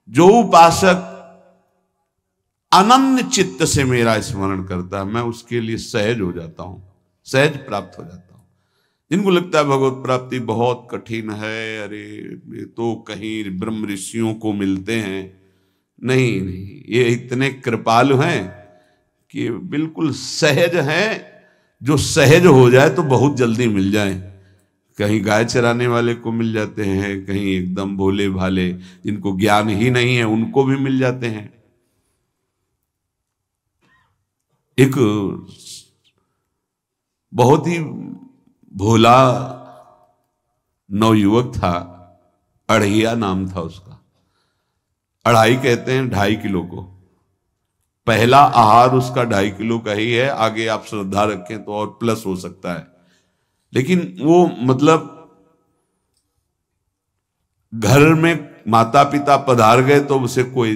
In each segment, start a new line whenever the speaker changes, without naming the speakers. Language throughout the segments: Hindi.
जो उपासक अनन्य चित्त से मेरा स्मरण करता है, मैं उसके लिए सहज हो जाता हूं, सहज प्राप्त हो जाता हूं। जिनको लगता है भगवत प्राप्ति बहुत कठिन है, अरे ये तो कहीं ब्रह्म ऋषियों को मिलते हैं, नहीं नहीं, ये इतने कृपालु हैं कि बिल्कुल सहज हैं। जो सहज हो जाए तो बहुत जल्दी मिल जाए। कहीं गाय चराने वाले को मिल जाते हैं, कहीं एकदम भोले भाले जिनको ज्ञान ही नहीं है उनको भी मिल जाते हैं। एक बहुत ही भोला नवयुवक था, अढ़ैया नाम था उसका। अढ़ाई कहते हैं 2.5 किलो को। पहला आहार उसका 2.5 किलो का ही है, आगे आप श्रद्धा रखें तो और प्लस हो सकता है। लेकिन वो मतलब घर में माता पिता पधार गए तो उसे कोई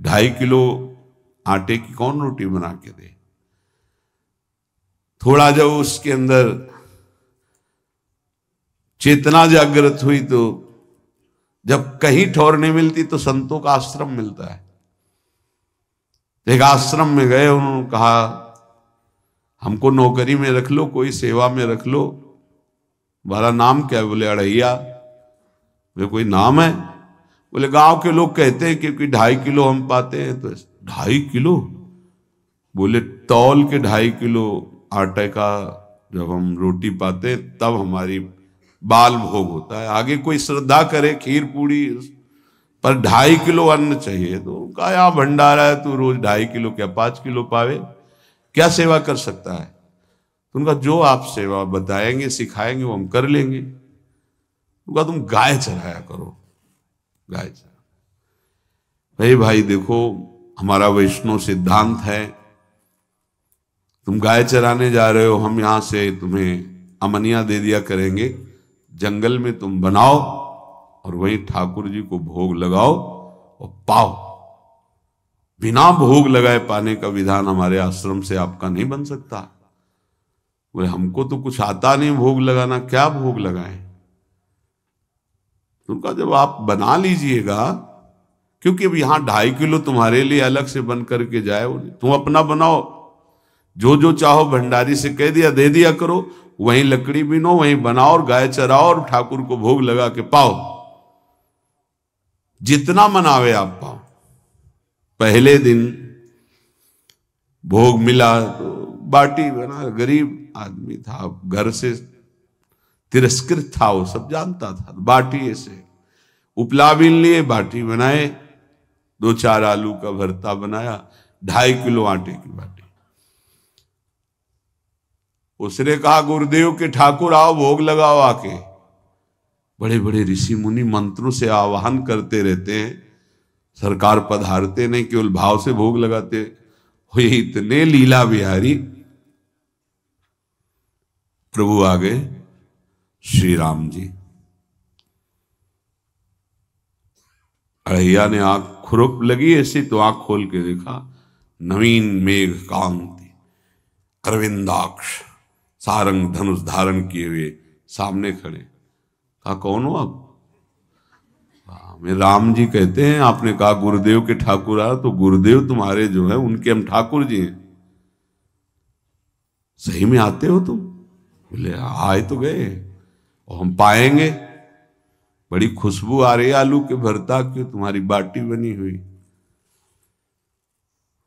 2.5 किलो आटे की कौन रोटी बना के दे। थोड़ा जब उसके अंदर चेतना जागृत हुई तो जब कहीं ठौर नहीं मिलती तो संतों का आश्रम मिलता है। एक आश्रम में गए, उन्होंने कहा हमको नौकरी में रख लो, कोई सेवा में रख लो, तुम्हारा नाम क्या है? बोले अढ़ैया। बोले कोई नाम है? बोले गांव के लोग कहते हैं क्योंकि 2.5 किलो हम पाते हैं। तो 2.5 किलो? बोले तौल के 2.5 किलो आटे का जब हम रोटी पाते हैं तब हमारी बाल भोग होता है। आगे कोई श्रद्धा करे खीर पूड़ी, पर 2.5 किलो अन्न चाहिए। तो कहा यहाँ भंडारा है, तू रोज 2.5 किलो क्या 5 किलो पावे, क्या सेवा कर सकता है? तो उनका जो आप सेवा बताएंगे सिखाएंगे वो हम कर लेंगे। उनका तुम गाय चराया करो, गाय चरा। भाई देखो हमारा वैष्णव सिद्धांत है, तुम गाय चराने जा रहे हो, हम यहां से तुम्हें अमनिया दे दिया करेंगे, जंगल में तुम बनाओ और वहीं ठाकुर जी को भोग लगाओ और पाओ। बिना भोग लगाए पाने का विधान हमारे आश्रम से आपका नहीं बन सकता। बोले हमको तो कुछ आता नहीं भोग लगाना, क्या भोग लगाएं? तो उनका जब आप बना लीजिएगा, क्योंकि अब यहां 2.5 किलो तुम्हारे लिए अलग से बन करके जाए, तुम अपना बनाओ, जो जो चाहो भंडारी से कह दिया दे दिया करो, वहीं लकड़ी बीनो, वहीं बनाओ और गाय चराओ और ठाकुर को भोग लगा के पाओ। जितना मनावे आप पाओ। पहले दिन भोग मिला तो बाटी बना, गरीब आदमी था, घर से तिरस्कृत था, वो सब जानता था। बाटी ऐसे उपला बीन लिए, बाटी बनाए, 2-4 आलू का भरता बनाया, 2.5 किलो आटे की बाटी। उसने कहा गुरुदेव के ठाकुर आओ भोग लगाओ आके। बड़े बड़े ऋषि मुनि मंत्रों से आवाहन करते रहते हैं, सरकार पधारते नहीं, केवल भाव से भोग लगाते। हुए इतने लीला बिहारी प्रभु आ गए श्री राम जी। अढ़ैया ने आंख खुरप लगी ऐसी तो आंख खोल के देखा, नवीन मेघ कांति, अरविंदाक्ष, सारंग धनुष धारण किए हुए सामने खड़े। कहा कौन हो आप? मैं राम जी कहते हैं। आपने कहा गुरुदेव के ठाकुर आ, तो गुरुदेव तुम्हारे जो है उनके हम ठाकुर जी हैं। सही में आते हो तुम? बोले आए तो गए और हम पाएंगे। बड़ी खुशबू आ रही है आलू के भरता की, तुम्हारी बाटी बनी हुई।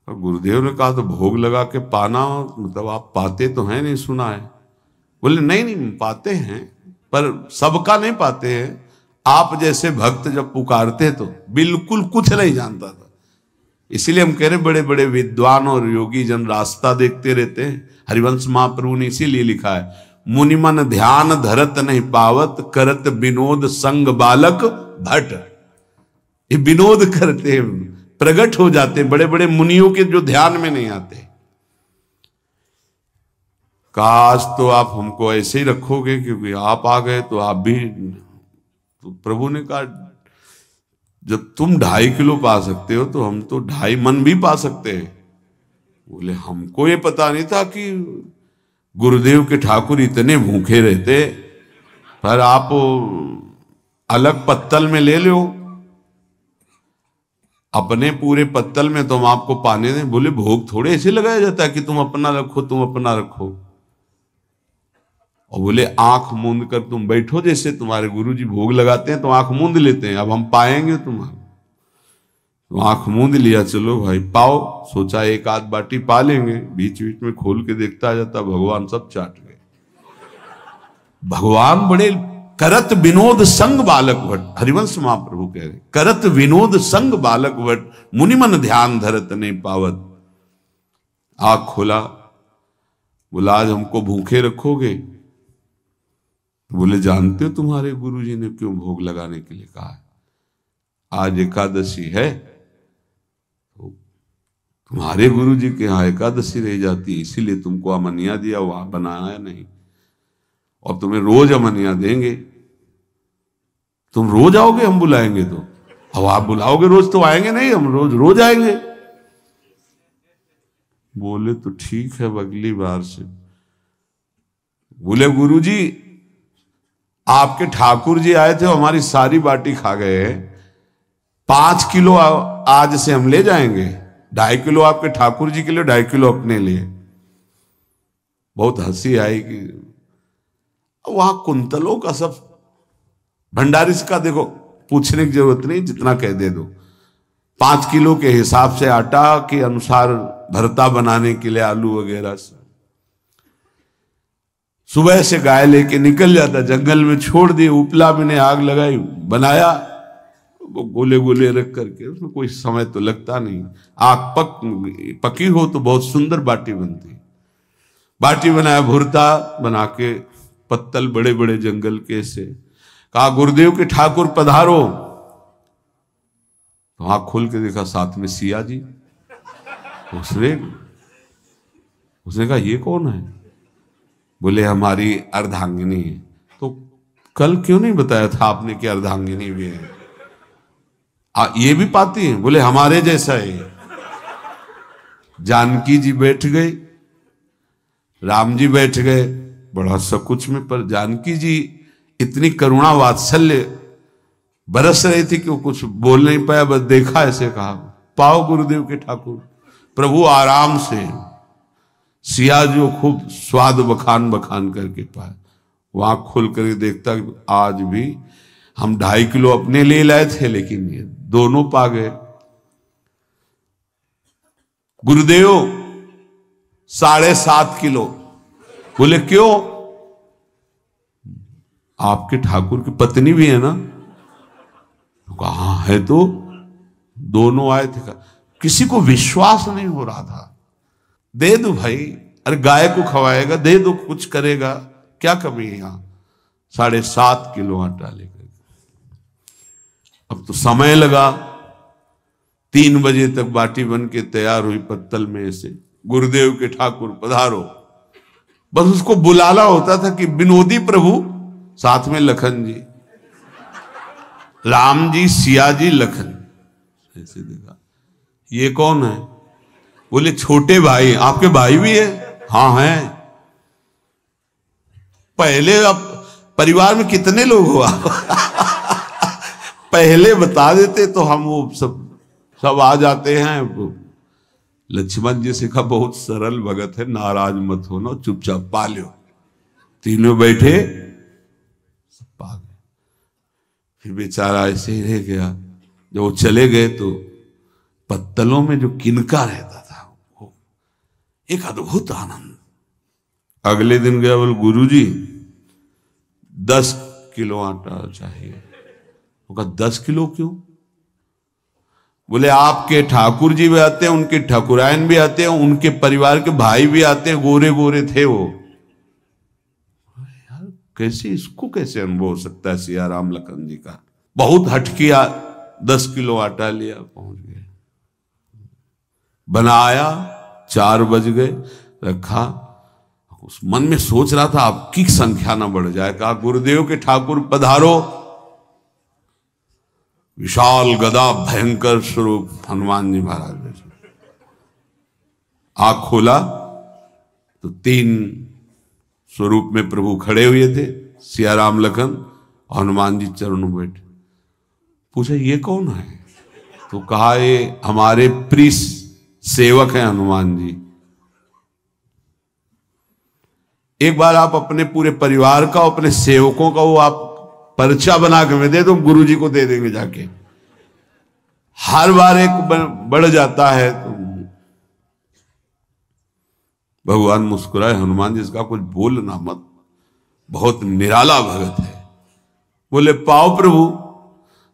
और गुरुदेव ने कहा तो भोग लगा के पाना, मतलब आप पाते तो हैं? नहीं सुना है। बोले नहीं नहीं पाते हैं, पर सबका नहीं पाते हैं। आप जैसे भक्त जब पुकारते तो बिल्कुल कुछ नहीं जानता था। इसीलिए हम कह रहे बड़े बड़े विद्वान और योगी जन रास्ता देखते रहते हैं। हरिवंश महाप्रभु ने इसीलिए लिखा है, मुनिमन ध्यान धरत नहीं पावत, करत विनोद संग बालक भट। ये विनोद करते प्रकट हो जाते बड़े बड़े मुनियों के जो ध्यान में नहीं आते। काश तो आप हमको ऐसे ही रखोगे, क्योंकि आप आ गए तो आप भी। तो प्रभु ने कहा जब तुम 2.5 किलो पा सकते हो तो हम तो 2.5 मन भी पा सकते हैं। बोले हमको ये पता नहीं था कि गुरुदेव के ठाकुर इतने भूखे रहते, पर आप अलग पत्तल में ले लो। अपने पूरे पत्तल में तुम आपको पाने दें। बोले भोग थोड़े ऐसे लगाया जाता है कि तुम अपना रखो, तुम अपना रखो। और बोले आंख मूंद कर तुम बैठो, जैसे तुम्हारे गुरुजी भोग लगाते हैं तो आंख मूंद लेते हैं, अब हम पाएंगे तुम्हारा। तो आंख मूंद लिया, चलो भाई पाओ। सोचा एक आध बाटी पा लेंगे, बीच बीच में खोल के देखता जाता, भगवान सब चाट गए। भगवान बड़े करत विनोद संग बालक वट, हरिवंश महाप्रभु कह रहे, करत विनोद संग बालक वट, मुनिमन ध्यान धरत नहीं पावत। आंख खोला, बोला आज हमको भूखे रखोगे? बोले जानते हो तुम्हारे गुरुजी ने क्यों भोग लगाने के लिए कहा है? आज एकादशी है, तो तुम्हारे गुरुजी के यहाँ एकादशी रह जाती है, इसीलिए तुमको अमनिया दिया, वहां बनाया नहीं। और तुम्हें रोज अमनिया देंगे। तुम रोज आओगे हम बुलाएंगे तो? अब आप बुलाओगे रोज तो आएंगे नहीं, हम रोज रोज आएंगे। बोले तो ठीक है, अगली बार से। बोले गुरुजी आपके ठाकुर जी आए थे, हमारी सारी बाटी खा गए हैं, 5 किलो आज से हम ले जाएंगे, 2.5 किलो आपके ठाकुर जी के लिए, 2.5 किलो अपने लिए। बहुत हंसी आई कि वहां कुंतलों का सब भंडारिस का देखो, पूछने की जरूरत नहीं, जितना कह दे दो। 5 किलो के हिसाब से आटा के अनुसार भरता बनाने के लिए आलू वगैरह से सुबह से गाय लेके निकल जाता, जंगल में छोड़ दिए, उपला में ने आग लगाई, बनाया, वो गोले गोले रख करके, उसमें कोई समय तो लगता नहीं। आग पकी हो तो बहुत सुंदर बाटी बनती। बाटी बनाया, भुरता बना के पत्तल बड़े बड़े जंगल के से, कहा गुरुदेव के ठाकुर पधारो। तो आंख खोल के देखा साथ में सिया जी। उसने कहा ये कौन है? बोले हमारी अर्धांगिनी है। तो कल क्यों नहीं बताया था आपने कि अर्धांगिनी भी है? ये भी पाती है? बोले हमारे जैसा है। जानकी जी बैठ गई, राम जी बैठ गए, बड़ा सकुच में, पर जानकी जी इतनी करुणा वात्सल्य बरस रही थी कि वो कुछ बोल नहीं पाया, बस देखा, ऐसे कहा पाओ गुरुदेव के ठाकुर। प्रभु आराम से, सिया जो खूब स्वाद बखान बखान करके पाए। वो आंख खोल कर देखता आज भी हम 2.5 किलो अपने लिए लाए थे, लेकिन ये दोनों पा गए। गुरुदेव 7.5 किलो। बोले क्यों? आपके ठाकुर की पत्नी भी है ना? कहा है, तो दोनों आए थे। किसी को विश्वास नहीं हो रहा था। दे दो भाई, अरे गाय को खवाएगा, दे दो, कुछ करेगा, क्या कमी है यहां? 7.5 किलो आटा लेकर। अब तो समय लगा, 3 बजे तक बाटी बन के तैयार हुई पत्तल में से। गुरुदेव के ठाकुर पधारो, बस उसको बुलाना होता था कि विनोदी प्रभु, साथ में लखन जी, राम जी, सिया जी, लखन। ऐसे देखा, ये कौन है? बोले छोटे भाई। आपके भाई भी है? हाँ है। पहले अब परिवार में कितने लोग हो आप? पहले बता देते तो हम वो सब आ जाते हैं। लक्ष्मण जी से कहा बहुत सरल भगत है, नाराज मत होना, चुपचाप पा लो। तीनों बैठे, सब पा गए। फिर बेचारा ऐसे ही रह गया। जब वो चले गए तो पत्तलों में जो किनका रहता था, वो एक अद्भुत आनंद। अगले दिन गया, बोल गुरुजी 10 किलो आटा चाहिए। वो कहा 10 किलो क्यों? बोले आपके ठाकुर जी भी आते हैं, उनके ठाकुरायन भी आते हैं, उनके परिवार के भाई भी आते हैं, गोरे गोरे थे वो। यार कैसे, इसको कैसे अनुभव हो सकता है सिया राम लखन जी का? बहुत हट किया, 10 किलो आटा लिया, पहुंच गए, बनाया, 4 बज गए, रखा। उस मन में सोच रहा था आपकी संख्या ना बढ़ जाए। कहा गुरुदेव के ठाकुर पधारो। विशाल गदा भयंकर स्वरूप हनुमान जी महाराज। आंख खोला तो 3 स्वरूप में प्रभु खड़े हुए थे, सिया राम लखन, हनुमान जी चरणों बैठे। पूछा ये कौन है? तो कहा ये हमारे प्रिय सेवक हैं हनुमान जी, एक बार आप अपने पूरे परिवार का, अपने सेवकों का वो आप पर्चा बना के मैं दे दो, गुरु जी को दे देंगे जाके। हर बार एक बढ़ जाता है तो भगवान मुस्कुराए, हनुमान जी इसका कुछ बोलना मत, बहुत निराला भगत है। बोले पाओ प्रभु।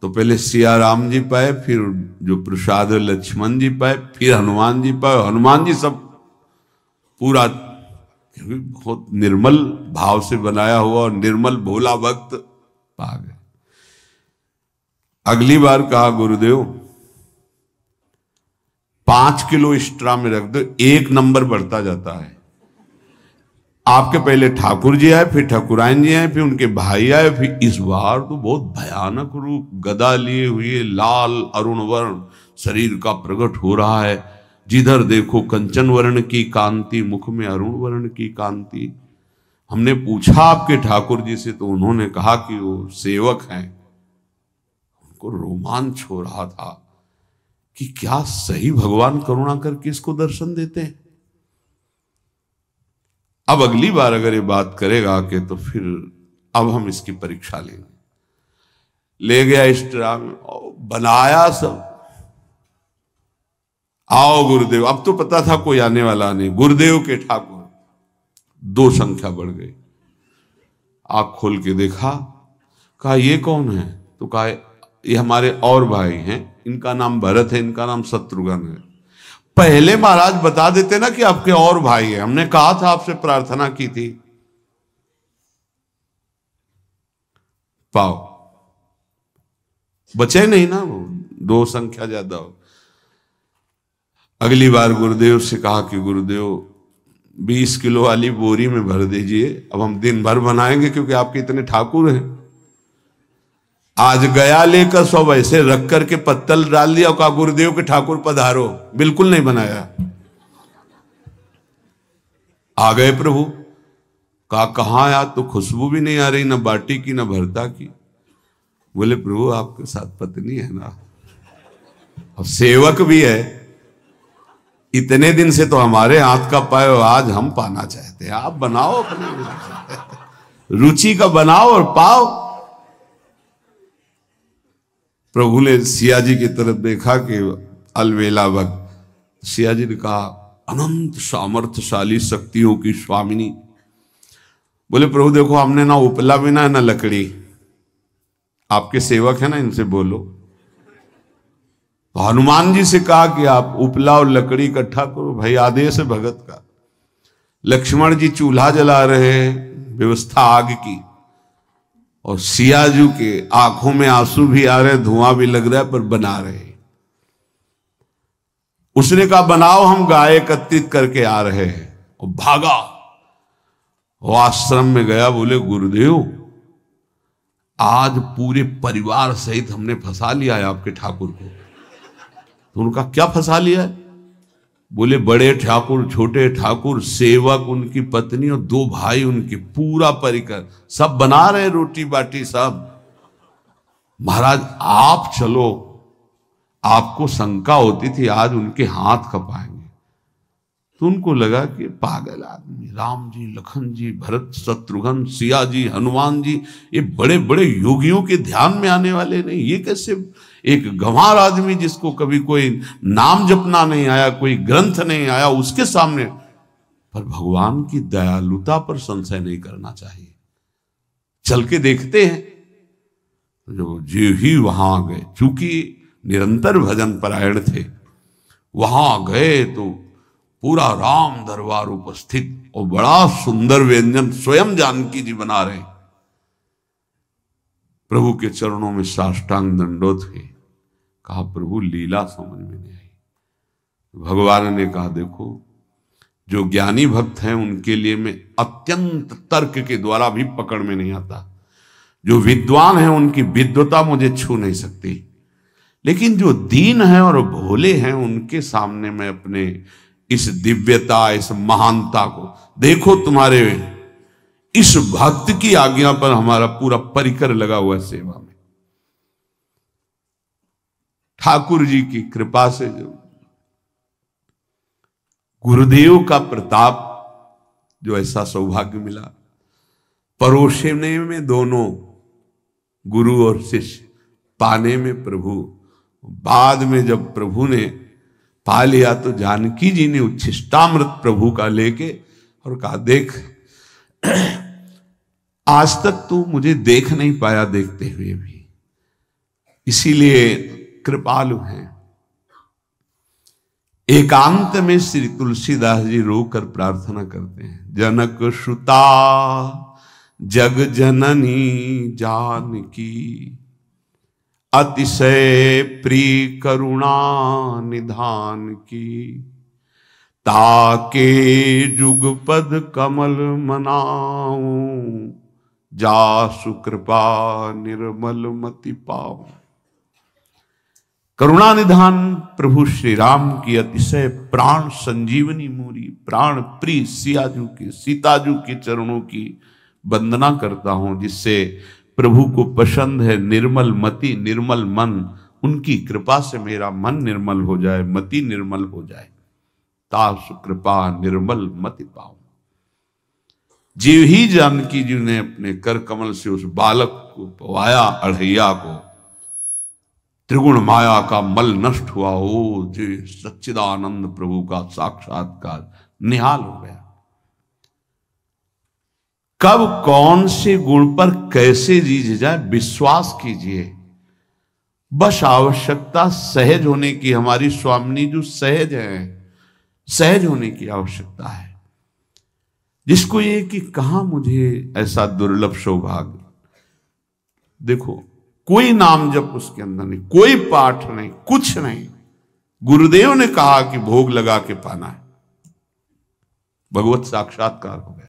तो पहले सिया राम जी पाए, फिर जो प्रसाद लक्ष्मण जी पाए, फिर हनुमान जी पाए। हनुमान जी सब पूरा बहुत निर्मल भाव से बनाया हुआ और निर्मल भोला भक्त पा गए। अगली बार कहा गुरुदेव 5 किलो एक्स्ट्रा में रख दो, 1 नंबर बढ़ता जाता है। आपके पहले ठाकुर जी आए, फिर ठाकुरायन जी आए, फिर उनके भाई आए, फिर इस बार तो बहुत भयानक रूप, गदा लिए हुए, लाल अरुण वर्ण शरीर का प्रकट हो रहा है। जिधर देखो कंचन वर्ण की कांति, मुख में अरुण वर्ण की कांति। हमने पूछा आपके ठाकुर जी से, तो उन्होंने कहा कि वो सेवक हैं। उनको रोमांच हो रहा था कि क्या सही भगवान करुणा करके इसको दर्शन देते हैं। अब अगली बार अगर ये बात करेगा कि तो फिर अब हम इसकी परीक्षा लेंगे। ले गया एक्स्ट्रा में, बनाया सब। आओ गुरुदेव। अब तो पता था कोई आने वाला नहीं। गुरुदेव के ठाकुर 2 संख्या बढ़ गई। आंख खोल के देखा, कहा ये कौन है? तो कहा ये हमारे और भाई हैं, इनका नाम भरत है, इनका नाम शत्रुघ्न है। पहले महाराज बता देते ना कि आपके और भाई हैं, हमने कहा था, आपसे प्रार्थना की थी। पाओ बचे नहीं ना, वो 2 संख्या ज्यादा हो। अगली बार गुरुदेव से कहा कि गुरुदेव 20 किलो वाली बोरी में भर दीजिए, अब हम दिन भर बनाएंगे क्योंकि आपके इतने ठाकुर हैं। आज गया लेकर सब ऐसे रख करके पत्तल डाल दिया, कहा गुरुदेव के ठाकुर पधारो। बिल्कुल नहीं बनाया। आ गए प्रभु। कहा कहां यार, तो खुशबू भी नहीं आ रही, ना बाटी की ना भरता की। बोले प्रभु आपके साथ पत्नी है ना, और सेवक भी है, इतने दिन से तो हमारे हाथ का पाए, आज हम पाना चाहते हैं। आप बनाओ, अपनी रुचि का बनाओ और पाओ। प्रभु ने सिया जी की तरफ देखा कि अलवेला वक्त। सिया जी ने कहा अनंत सामर्थ्यशाली शक्तियों की स्वामिनी। बोले प्रभु देखो, हमने ना उपला बिना ना लकड़ी, आपके सेवक है ना, इनसे बोलो। तो हनुमान जी से कहा कि आप उपला और लकड़ी इकट्ठा करो, भाई आदेश है भगत का। लक्ष्मण जी चूल्हा जला रहे हैं, व्यवस्था आग की, और सियाजू के आंखों में आंसू भी आ रहे, धुआं भी लग रहा है, पर बना रहे। उसने कहा बनाओ, हम गाय एकत्रित करके आ रहे हैं। और भागा, वो आश्रम में गया। बोले गुरुदेव आज पूरे परिवार सहित हमने फंसा लिया है आपके ठाकुर को। तो उनका क्या फंसा लिया है? बोले बड़े ठाकुर, छोटे ठाकुर, सेवक, उनकी पत्नी और 2 भाई उनके, पूरा परिकर, सब बना रहे रोटी बाटी सब। महाराज आप चलो, आपको शंका होती थी आज उनके हाथ कपाएंगे। तो उनको लगा कि पागल आदमी, राम जी, लखन जी, भरत, शत्रुघ्न, सिया जी, हनुमान जी, ये बड़े बड़े योगियों के ध्यान में आने वाले नहीं, ये कैसे एक गंवार आदमी जिसको कभी कोई नाम जपना नहीं आया, कोई ग्रंथ नहीं आया, उसके सामने। पर भगवान की दयालुता पर संशय नहीं करना चाहिए। चल के देखते हैं। जो जी ही वहां गए, चूंकि निरंतर भजन परायण थे, वहां गए तो पूरा राम दरबार उपस्थित, और बड़ा सुंदर व्यंजन स्वयं जानकी जी बना रहे। प्रभु के चरणों में साष्टांग दंडोत हुए। कहा प्रभु लीला समझ में नहीं आई। भगवान ने कहा देखो, जो ज्ञानी भक्त हैं उनके लिए मैं अत्यंत तर्क के द्वारा भी पकड़ में नहीं आता। जो विद्वान हैं उनकी विद्वता मुझे छू नहीं सकती, लेकिन जो दीन हैं और भोले हैं उनके सामने मैं अपने इस दिव्यता, इस महानता को देखो। तुम्हारे इस भक्त की आज्ञा पर हमारा पूरा परिकर लगा हुआ है सेवा में। ठाकुर जी की कृपा से जो गुरुदेव का प्रताप, जो ऐसा सौभाग्य मिला, परोसने में दोनों गुरु और शिष्य, पाने में प्रभु। बाद में जब प्रभु ने पा लिया तो जानकी जी ने उच्छिष्टामृत प्रभु का लेके और कहा, देख आज तक तू मुझे देख नहीं पाया देखते हुए भी, इसीलिए कृपालु हैं। एकांत में श्री तुलसीदास जी रोकर प्रार्थना करते हैं, जनक सुता जग जननी जानकी, अतिशय प्रिय करुणा निधान की, ताके जुगपद कमल मनाऊं, जा सुकृपा निर्मल मति पाऊं। करुणा निधान प्रभु श्री राम की अतिशय प्राण संजीवनी मूरी, प्राण प्रिय सियाजू की, सीताजू के चरणों की वंदना करता हूं, जिससे प्रभु को पसंद है निर्मल मति निर्मल मन। उनकी कृपा से मेरा मन निर्मल हो जाए, मति निर्मल हो जाए, ता सुकृपा निर्मल मति पाऊं। जीव ही जानकी जी ने अपने कर कमल से उस बालक को पवाया, अढ़ैया को, त्रिगुण माया का मल नष्ट हुआ। हो जी सच्चिदानंद प्रभु का साक्षात्कार निहाल हो गया। कब कौन से गुण पर कैसे जीज जाए विश्वास कीजिए, बस आवश्यकता सहज होने की। हमारी स्वामिनी जो सहज है, सहज होने की आवश्यकता है। जिसको ये कि कहां मुझे ऐसा दुर्लभ सौभाग्य, देखो कोई नाम जप उसके अंदर नहीं, कोई पाठ नहीं, कुछ नहीं। गुरुदेव ने कहा कि भोग लगा के पाना है, भगवत साक्षात्कार हो गया।